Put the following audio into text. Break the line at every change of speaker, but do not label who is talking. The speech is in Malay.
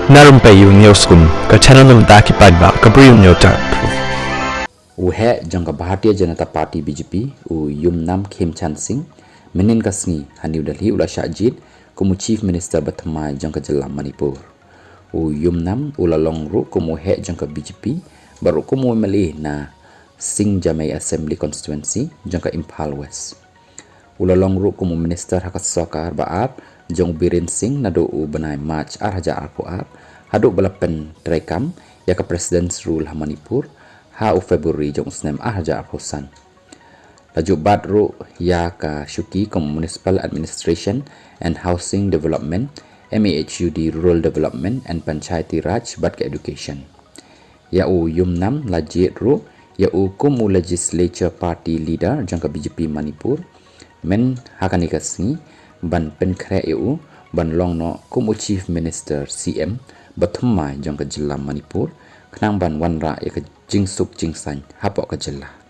Na Rympei U ke channel nabynta ki paidbah ke Bri U Hynñiewtrep.
Uhe jong Bharatiya Janata Party BJP Yumnam Khemchand Singh menin kasngi ha New Delhi ula Shahjid kumu Chief Minister thymmai jong jylla Manipur. Yumnam ula longru kumu he jong BJP baru kumu melih na Singh Jamai Assembly Constituency jong Imphal West. Ula longru kumu Minister hakat sokar baap jong Biren Singh nado benai March haja arpuap haduk balapen trekam ya ke President's Rule ha Manipur ha Februari jong snem haja arpusan. Laju badru iaka syuki ke Municipal Administration and Housing Development MAHUD Rural Development and Panchayati Raj bat ke Education. Yumnam lajit ru kumu Legislature Party Leader jong BJP Manipur men hakani kasni ban penkre ban longno kumu Chief Minister CM thymmai jong jylla Manipur kenang ban wanrah ya ke jingsuk jingsan hapoh ke jylla.